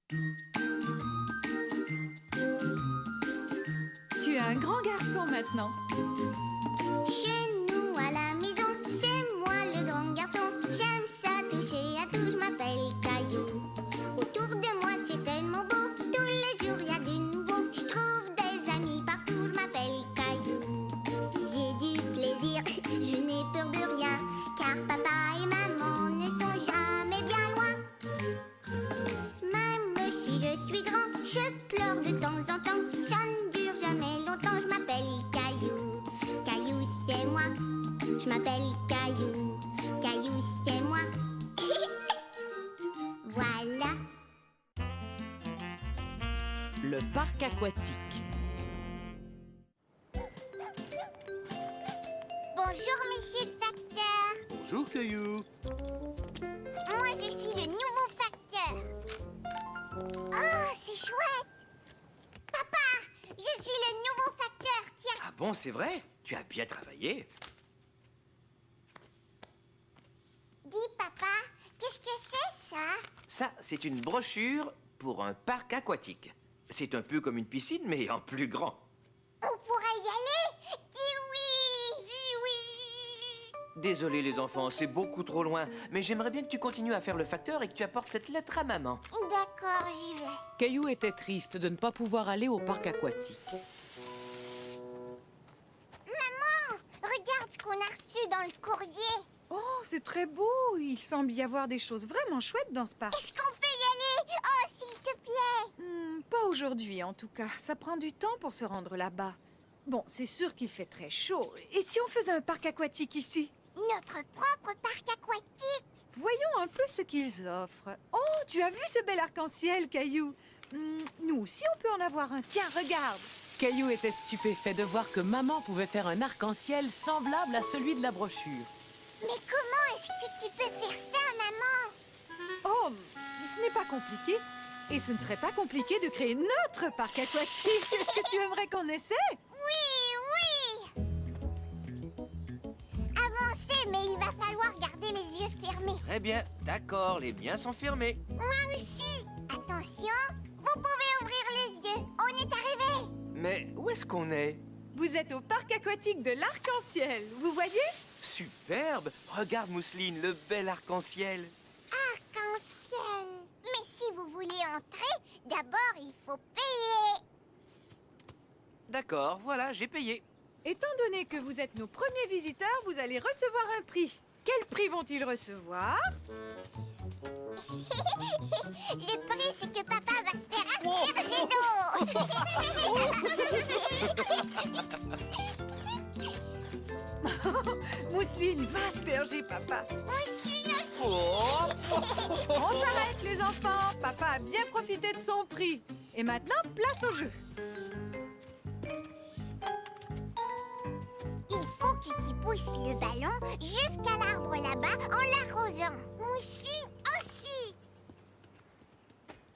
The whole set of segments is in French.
Tu es un grand garçon maintenant. Chez nous à la maison, c'est moi le grand garçon. J'aime ça toucher à tout, je m'appelle Caillou. Autour de moi c'est tellement beau, tous les jours y a du nouveau. Je trouve des amis partout, je m'appelle Caillou. J'ai du plaisir, je n'ai peur de rien, car papa et maman ne sont jamais bien loin. Même si je suis grand, je pleure de temps en temps. Ça ne dure jamais longtemps, je m'appelle Caillou. Caillou c'est moi, je m'appelle Caillou. Caillou c'est moi. Voilà. Le parc aquatique. Bonjour monsieur le facteur. Bonjour, Caillou. Moi je suis le nouveau facteur. Oh, c'est chouette. Papa, je suis le nouveau facteur, tiens. Ah bon, c'est vrai? Tu as bien travaillé. Dis papa, qu'est-ce que c'est ça? Ça, c'est une brochure pour un parc aquatique. C'est un peu comme une piscine, mais en plus grand. On pourrait y aller? Dis oui. Dis oui. Désolé les enfants, c'est beaucoup trop loin, mais j'aimerais bien que tu continues à faire le facteur et que tu apportes cette lettre à maman. D'accord, j'y vais. Caillou était triste de ne pas pouvoir aller au parc aquatique. Maman, regarde ce qu'on a reçu dans le courrier. Oh, c'est très beau. Il semble y avoir des choses vraiment chouettes dans ce parc. Est-ce qu'on peut y aller? Oh, s'il te plaît. Pas aujourd'hui, en tout cas. Ça prend du temps pour se rendre là-bas. Bon, c'est sûr qu'il fait très chaud. Et si on faisait un parc aquatique ici? Notre propre parc aquatique. Voyons un peu ce qu'ils offrent. Oh, tu as vu ce bel arc-en-ciel, Caillou? Nous aussi, on peut en avoir un. Tiens, regarde. Caillou était stupéfait de voir que maman pouvait faire un arc-en-ciel semblable à celui de la brochure. Mais comment est-ce que tu peux faire ça, maman? Oh, ce n'est pas compliqué. Et ce ne serait pas compliqué de créer notre parc aquatique. Est-ce que tu aimerais qu'on essaie? Oui, oui. Avancez, mais il va falloir garder les yeux fermés. Très bien, d'accord, les miens sont fermés. Moi aussi. Attention, vous pouvez ouvrir les yeux. On est arrivé. Mais où est-ce qu'on est? Vous êtes au parc aquatique de l'Arc-en-Ciel. Vous voyez? Superbe! Regarde, Mousseline, le bel arc-en-ciel. Arc-en-ciel. Mais si vous voulez entrer, d'abord il faut payer. D'accord, voilà, j'ai payé. Étant donné que vous êtes nos premiers visiteurs, vous allez recevoir un prix. Quel prix vont-ils recevoir? Le prix, c'est que papa va se faire asperger d'eau. Mousseline va asperger papa. Mousseline aussi. Oh! On s'arrête, les enfants. Papa a bien profité de son prix. Et maintenant, place au jeu. Il faut que tu pousses le ballon jusqu'à l'arbre là-bas en l'arrosant. Mousseline aussi.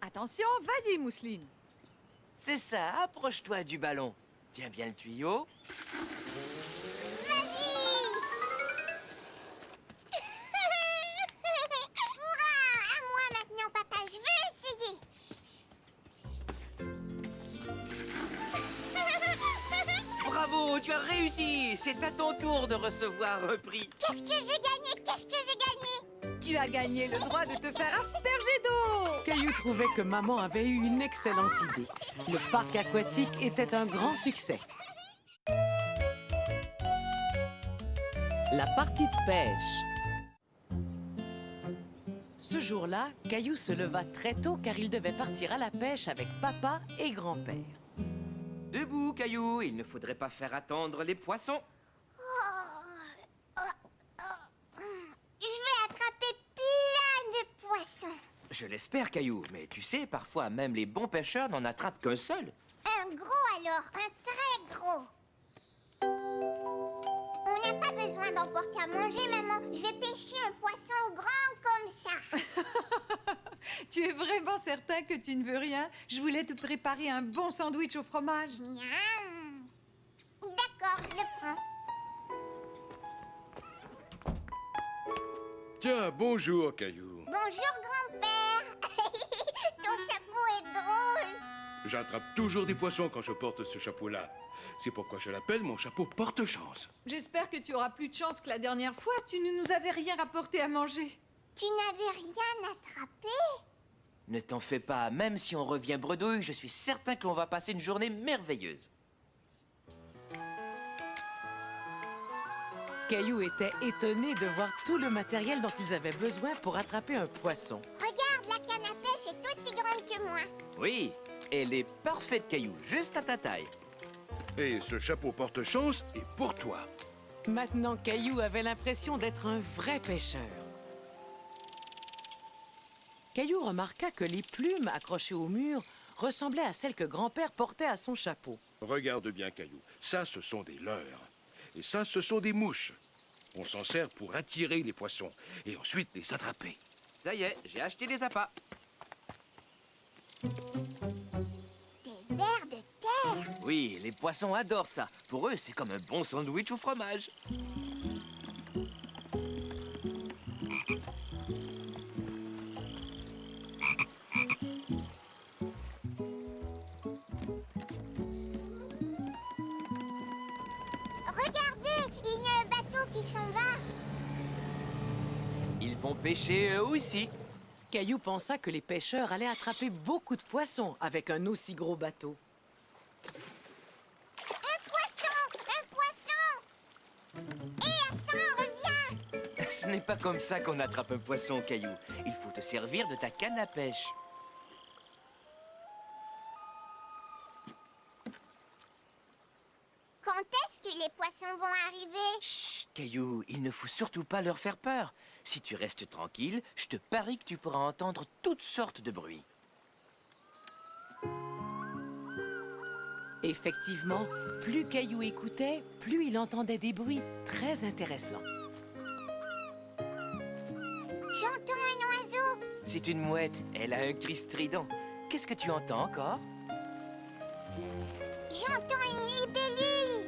Attention, vas-y, Mousseline. C'est ça, approche-toi du ballon. Tiens bien le tuyau. Vas-y. Hurrah! À moi maintenant, papa. Je veux essayer. Bravo, tu as réussi. C'est à ton tour de recevoir un prix. Qu'est-ce que j'ai gagné? Qu'est-ce que j'ai gagné? Tu as gagné le droit de te faire asperger d'eau. Caillou trouvait que maman avait eu une excellente idée. Le parc aquatique était un grand succès. La partie de pêche. Ce jour-là, Caillou se leva très tôt car il devait partir à la pêche avec papa et grand-père. Debout, Caillou, il ne faudrait pas faire attendre les poissons. Je vais attraper plein de poissons. Je l'espère, Caillou, mais tu sais, parfois même les bons pêcheurs n'en attrapent qu'un seul. Un gros alors, un très gros. On n'a pas besoin d'emporter à manger, maman. Je vais pêcher un poisson grand comme ça. Tu es vraiment certain que tu ne veux rien? Je voulais te préparer un bon sandwich au fromage. Miam. D'accord, je le prends. Tiens, bonjour, Caillou. Bonjour, grand-père. Ton chapeau J'attrape toujours des poissons quand je porte ce chapeau-là. C'est pourquoi je l'appelle mon chapeau porte-chance. J'espère que tu auras plus de chance que la dernière fois. Tu ne nous avais rien rapporté à manger. Tu n'avais rien attrapé? Ne t'en fais pas, même si on revient bredouille, je suis certain que l'on va passer une journée merveilleuse. Caillou était étonné de voir tout le matériel dont ils avaient besoin pour attraper un poisson. Regarde, la canne à pêche est aussi grande que moi. Oui, elle est parfaite, Caillou, juste à ta taille. Et ce chapeau porte-chance est pour toi. Maintenant, Caillou avait l'impression d'être un vrai pêcheur. Caillou remarqua que les plumes accrochées au mur ressemblaient à celles que grand-père portait à son chapeau. Regarde bien, Caillou. Ça, ce sont des leurres. Et ça, ce sont des mouches. On s'en sert pour attirer les poissons et ensuite les attraper. Ça y est, j'ai acheté les appâts. Des vers de terre. Oui, les poissons adorent ça. Pour eux, c'est comme un bon sandwich au fromage. Regardez, il y a un bateau qui s'en va. Ils vont pêcher eux aussi. Caillou pensa que les pêcheurs allaient attraper beaucoup de poissons avec un aussi gros bateau. Un poisson! Un poisson! Hé, attends, reviens! Ce n'est pas comme ça qu'on attrape un poisson, Caillou. Il faut te servir de ta canne à pêche. Quand est-ce que les poissons vont arriver? Chut, Caillou, il ne faut surtout pas leur faire peur. Si tu restes tranquille, je te parie que tu pourras entendre toutes sortes de bruits. Effectivement, plus Caillou écoutait, plus il entendait des bruits très intéressants. J'entends un oiseau. C'est une mouette, elle a un cri strident. Qu'est-ce que tu entends encore? J'entends une libellule.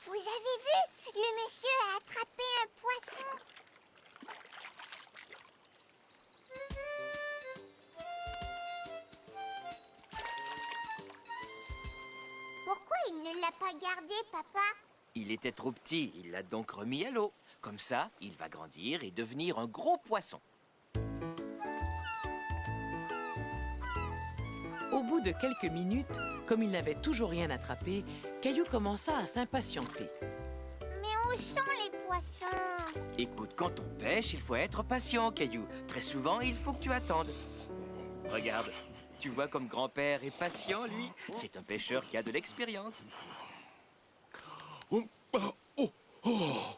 Vous avez vu? Le monsieur a attrapé un poisson. Pourquoi il ne l'a pas gardé, papa? Il était trop petit, il l'a donc remis à l'eau. Comme ça, il va grandir et devenir un gros poisson. Au bout de quelques minutes, comme il n'avait toujours rien attrapé, Caillou commença à s'impatienter. Mais où sont les poissons? Écoute, quand on pêche, il faut être patient, Caillou. Très souvent, il faut que tu attendes. Regarde, tu vois comme grand-père est patient, lui. C'est un pêcheur qui a de l'expérience. Oh, oh, oh, oh.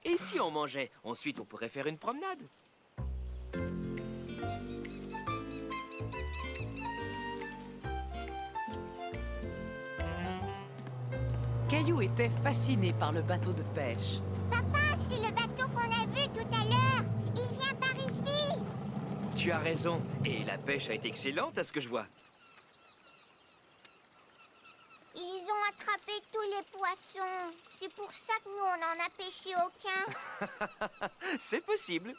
Et si on mangeait? Ensuite, on pourrait faire une promenade. Caillou était fasciné par le bateau de pêche. Papa, c'est le bateau qu'on a vu tout à l'heure. Il vient par ici. Tu as raison. Et la pêche a été excellente, à ce que je vois. Ils ont attrapé tous les poissons. C'est pour ça que nous, on n'en a pêché aucun. C'est possible.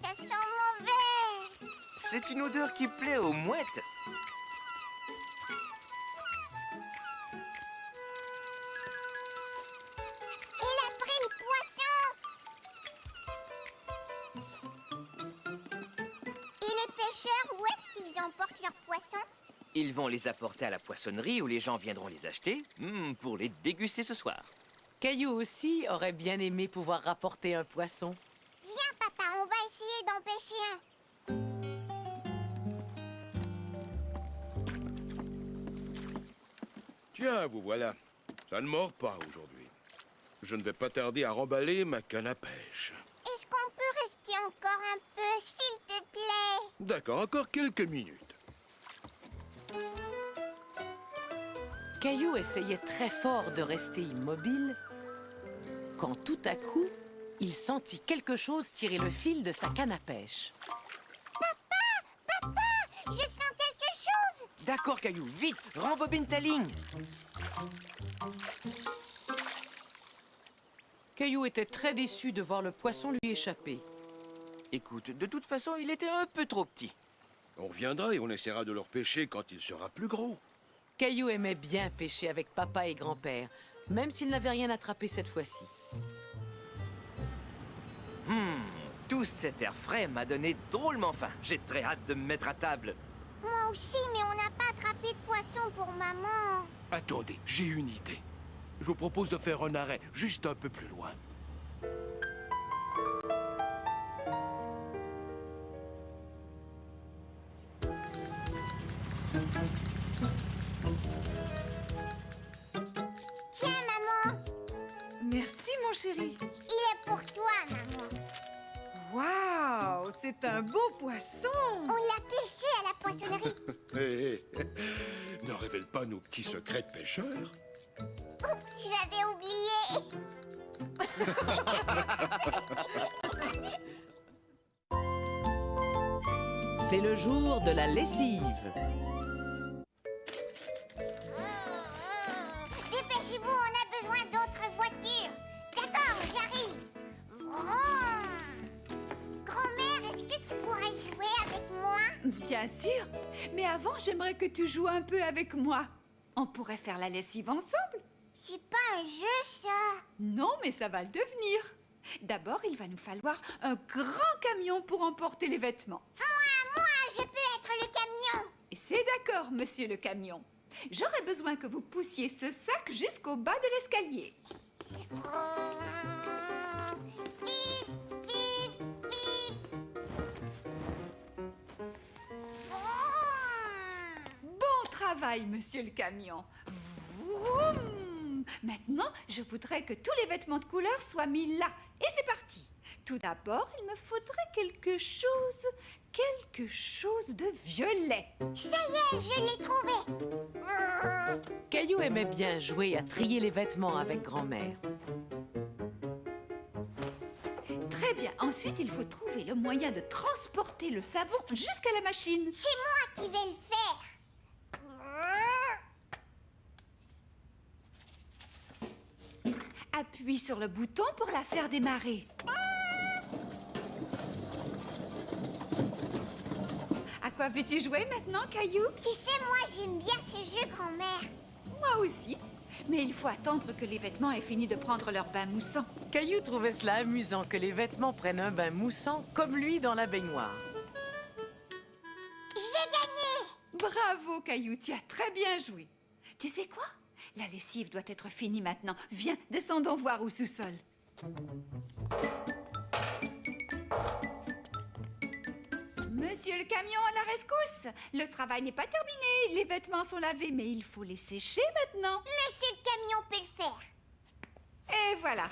Ça sent mauvais. C'est une odeur qui plaît aux mouettes. Il a pris le poisson. Et les pêcheurs, où est-ce qu'ils emportent leurs poissons? Ils vont les apporter à la poissonnerie où les gens viendront les acheter pour les déguster ce soir. Caillou aussi aurait bien aimé pouvoir rapporter un poisson. Viens, papa, on va essayer d'en pêcher un. Tiens, vous voilà. Ça ne mord pas aujourd'hui. Je ne vais pas tarder à remballer ma canne à pêche. Est-ce qu'on peut rester encore un peu, s'il te plaît? D'accord, encore quelques minutes. Caillou essayait très fort de rester immobile, quand tout à coup, il sentit quelque chose tirer le fil de sa canne à pêche. Papa, je sens quelque chose. D'accord, Caillou, vite, rembobine ta ligne. Caillou était très déçu de voir le poisson lui échapper. Écoute, de toute façon, il était un peu trop petit. On reviendra et on essaiera de le repêcher quand il sera plus gros. Caillou aimait bien pêcher avec papa et grand-père, même s'il n'avait rien attrapé cette fois-ci. Tout cet air frais m'a donné drôlement faim. J'ai très hâte de me mettre à table. Moi aussi, mais on n'a pas attrapé de poisson pour maman. Attendez, j'ai une idée. Je vous propose de faire un arrêt juste un peu plus loin. Tiens, maman, Merci, mon chéri. il est pour toi, maman. Waouh, c'est un beau poisson. On l'a pêché à la poissonnerie. Hé, ne révèle pas nos petits secrets de pêcheurs. Oups, je l'avais oublié. C'est le jour de la lessive. Dépêchez-vous, on a besoin d'autres voitures. D'accord, j'arrive. Vroom. Grand-mère, est-ce que tu pourrais jouer avec moi? Bien sûr. Mais avant, j'aimerais que tu joues un peu avec moi. On pourrait faire la lessive ensemble. C'est pas un jeu, ça. Non, mais ça va le devenir. D'abord, il va nous falloir un grand camion pour emporter les vêtements. Moi, je peux être le camion. Et c'est d'accord, monsieur le camion. J'aurais besoin que vous poussiez ce sac jusqu'au bas de l'escalier. Bip, bip, bip. Bon travail, monsieur le camion. Vroom. Maintenant, je voudrais que tous les vêtements de couleur soient mis là. Et c'est parti. Tout d'abord, il me faudrait quelque chose de violet. Ça y est, je l'ai trouvé. Caillou aimait bien jouer à trier les vêtements avec grand-mère. Très bien. Ensuite, il faut trouver le moyen de transporter le savon jusqu'à la machine. C'est moi qui vais le faire. Appuie sur le bouton pour la faire démarrer. À quoi veux-tu jouer maintenant, Caillou? Tu sais, moi, j'aime bien ce jeu, grand-mère. Moi aussi. Mais il faut attendre que les vêtements aient fini de prendre leur bain moussant. Caillou trouvait cela amusant que les vêtements prennent un bain moussant comme lui dans la baignoire. J'ai gagné. Bravo, Caillou, tu as très bien joué. Tu sais quoi? La lessive doit être finie maintenant. Viens, descendons voir au sous-sol. Monsieur le camion, à la rescousse! Le travail n'est pas terminé. Les vêtements sont lavés, mais il faut les sécher maintenant. Monsieur le camion peut le faire. Et voilà.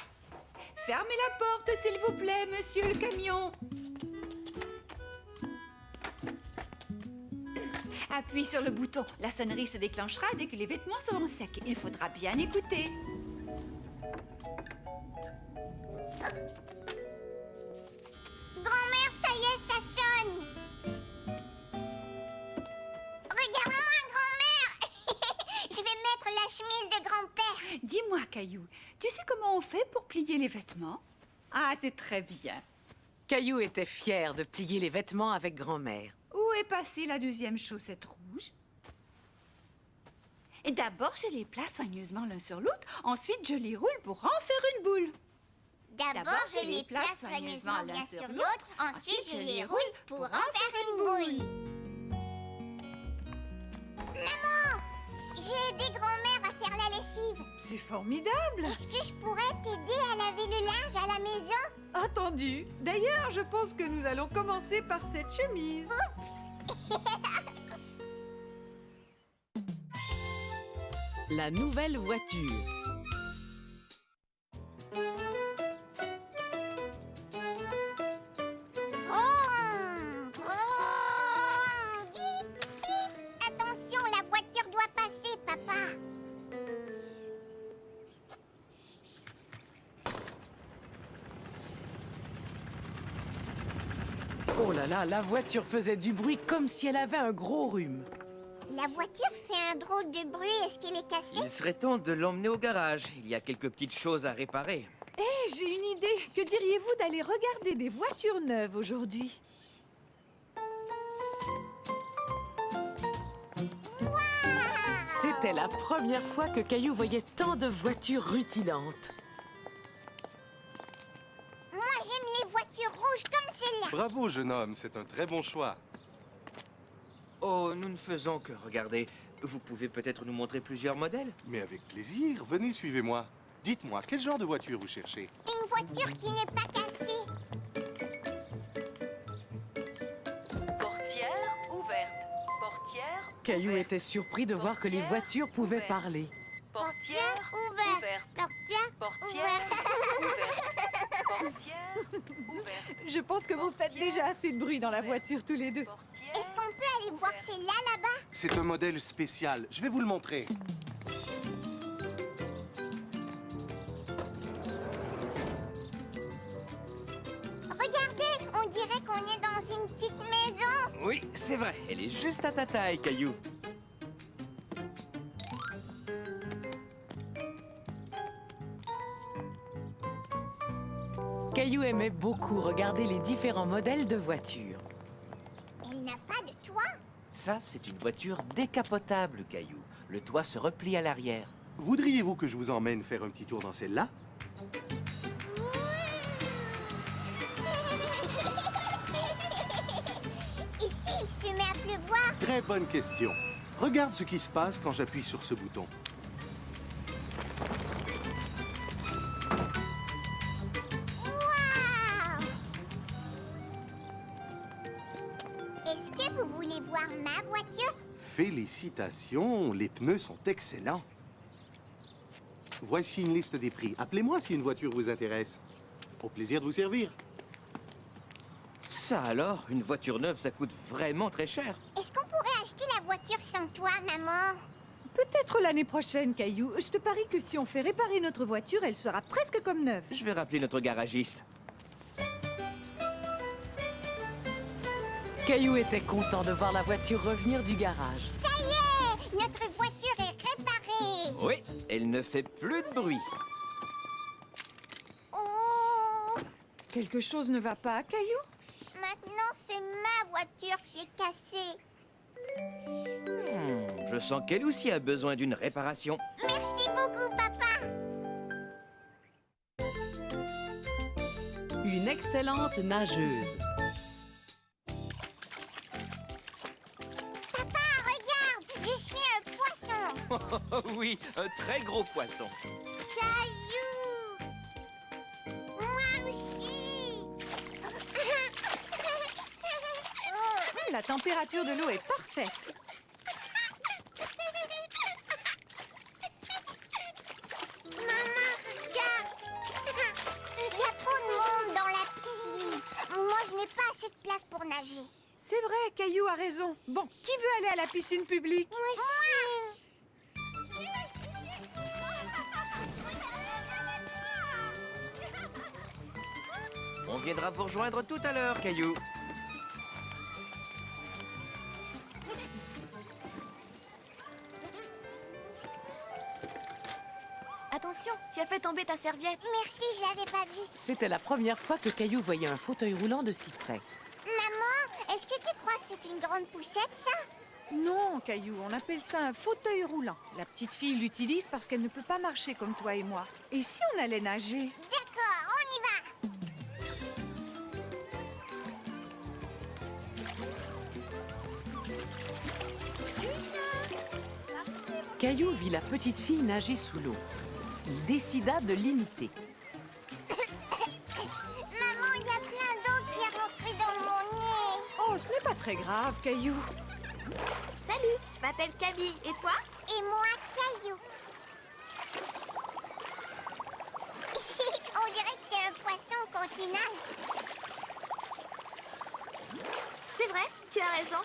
Fermez la porte, s'il vous plaît, monsieur le camion. Appuie sur le bouton. La sonnerie se déclenchera dès que les vêtements seront secs. Il faudra bien écouter. Grand-mère, ça y est, ça sonne. Regarde-moi, grand-mère. Je vais mettre la chemise de grand-père. Dis-moi, Caillou, tu sais comment on fait pour plier les vêtements? Ah, c'est très bien. Caillou était fier de plier les vêtements avec grand-mère. Où est passée la deuxième chaussette rouge? Et d'abord, je les place soigneusement l'un sur l'autre. Ensuite, je les roule pour en faire une boule. D'abord, je les place soigneusement l'un sur l'autre. Ensuite, je les roule pour en faire une boule. Maman, j'ai aidé grand-mère à faire la lessive. C'est formidable. Est-ce que je pourrais t'aider à laver le linge à la maison? Entendu. D'ailleurs, je pense que nous allons commencer par cette chemise. La nouvelle voiture. Vroom, vroom, bip, bip. Attention, la voiture doit passer, papa. Oh là là, la voiture faisait du bruit comme si elle avait un gros rhume. La voiture fait un drôle de bruit. Est-ce qu'elle est cassée? Il serait temps de l'emmener au garage. Il y a quelques petites choses à réparer. Eh, j'ai une idée. Que diriez-vous d'aller regarder des voitures neuves aujourd'hui? C'était la première fois que Caillou voyait tant de voitures rutilantes. Moi, j'aime les voitures rouges comme celle-là. Bravo, jeune homme, c'est un très bon choix. Oh, nous ne faisons que regarder. Vous pouvez peut-être nous montrer plusieurs modèles? Mais avec plaisir, venez, suivez-moi. Dites-moi, quel genre de voiture vous cherchez? Une voiture qui n'est pas cassée. Portière ouverte. Portière Caillou ouverte. était surpris de voir que les voitures pouvaient parler. Portière ouverte. ouverte. Portière Portière ouverte. Portière ouverte. Je pense que vous faites déjà assez de bruit dans la voiture tous les deux. Portière. Est-ce qu'on peut aller voir celle-là, là-bas? C'est un modèle spécial. Je vais vous le montrer. Regardez, on dirait qu'on est dans une petite maison. Oui, c'est vrai. Elle est juste à ta taille, Caillou. Caillou aimait beaucoup regarder les différents modèles de voitures. Elle n'a pas de toit. Ça, c'est une voiture décapotable, Caillou. Le toit se replie à l'arrière. Voudriez-vous que je vous emmène faire un petit tour dans celle-là? Ici, il se met à pleuvoir. Très bonne question. Regarde ce qui se passe quand j'appuie sur ce bouton. Waouh! Est-ce que vous voulez voir ma voiture? Félicitations, les pneus sont excellents. Voici une liste des prix. Appelez-moi si une voiture vous intéresse. Au plaisir de vous servir. Ça alors, une voiture neuve, ça coûte vraiment très cher. Est-ce qu'on pourrait acheter la voiture sans toi, maman? Peut-être l'année prochaine, Caillou. Je te parie que si on fait réparer notre voiture, elle sera presque comme neuve. Je vais rappeler notre garagiste. Caillou était content de voir la voiture revenir du garage. Ça y est! Notre voiture est réparée! Oui, elle ne fait plus de bruit. Oh! Quelque chose ne va pas, Caillou? Maintenant, c'est ma voiture qui est cassée. Je sens qu'elle aussi a besoin d'une réparation. Merci beaucoup, papa! Une excellente nageuse. Papa, regarde! Je suis un poisson! Oh oui, un très gros poisson. Caillou! Moi aussi! La température de l'eau est parfaite. Maman, regarde! Il y a trop de monde dans la piscine. Moi, je n'ai pas assez de place pour nager. C'est vrai, Caillou a raison. Bon, qui veut aller à la piscine publique? Moi aussi! On viendra vous rejoindre tout à l'heure, Caillou. Attention, tu as fait tomber ta serviette. Merci, je l'avais pas vu. C'était la première fois que Caillou voyait un fauteuil roulant de si près. Maman, est-ce que tu crois que c'est une grande poussette, ça? Non, Caillou, on appelle ça un fauteuil roulant. La petite fille l'utilise parce qu'elle ne peut pas marcher comme toi et moi. Et si on allait nager? D'accord, on y va! Caillou vit la petite fille nager sous l'eau. Il décida de l'imiter. Maman, il y a plein d'eau qui est rentrée dans mon nez. Oh, ce n'est pas très grave, Caillou. Salut, je m'appelle Camille. Et toi? Et moi, Caillou. On dirait que t'es un poisson quand tu nages. C'est vrai, tu as raison.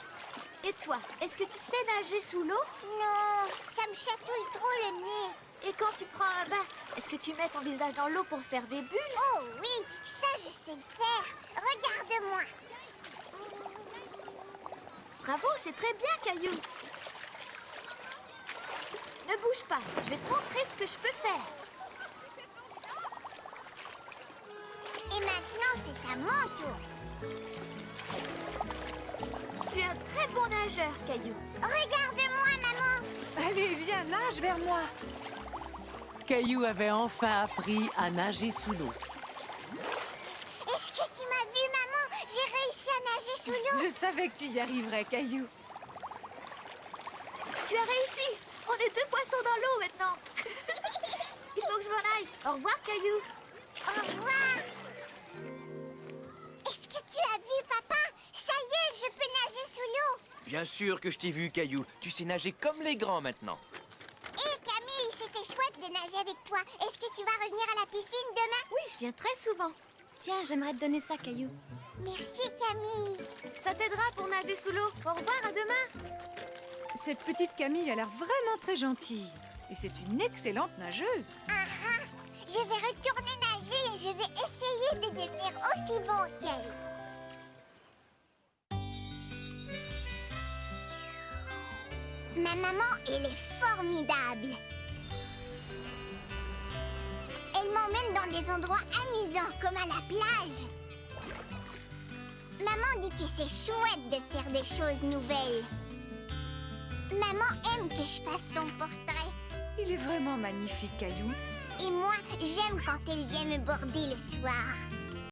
Et toi, est-ce que tu sais nager sous l'eau? Non, ça me chatouille trop le nez. Et quand tu prends un bain, est-ce que tu mets ton visage dans l'eau pour faire des bulles? Oh oui, ça je sais le faire. Regarde-moi. Bravo, c'est très bien, Caillou. Ne bouge pas, je vais te montrer ce que je peux faire. Et maintenant, c'est à mon tour. Tu es un très bon nageur, Caillou. Regarde-moi, maman. Allez, viens, nage vers moi. Caillou avait enfin appris à nager sous l'eau. Est-ce que tu m'as vu, maman? J'ai réussi à nager sous l'eau. Je savais que tu y arriverais, Caillou. Tu as réussi. On est 2 poissons dans l'eau maintenant. Il faut que je m'en aille. Au revoir, Caillou. Au revoir. Est-ce que tu as vu, papa? Ça y est, je peux nager sous l'eau. Bien sûr que je t'ai vu, Caillou. Tu sais nager comme les grands maintenant. Hé, Camille, c'était chouette de nager avec toi. Est-ce que tu vas revenir à la piscine demain? Oui, je viens très souvent. Tiens, j'aimerais te donner ça, Caillou. Merci, Camille. Ça t'aidera pour nager sous l'eau. Au revoir, à demain. Cette petite Camille a l'air vraiment très gentille. Et c'est une excellente nageuse. Je vais retourner nager et je vais essayer de devenir aussi bon qu'elle. Ma maman, elle est formidable. Elle m'emmène dans des endroits amusants, comme à la plage. Maman dit que c'est chouette de faire des choses nouvelles. Maman aime que je fasse son portrait. Il est vraiment magnifique, Caillou. Et moi, j'aime quand elle vient me border le soir.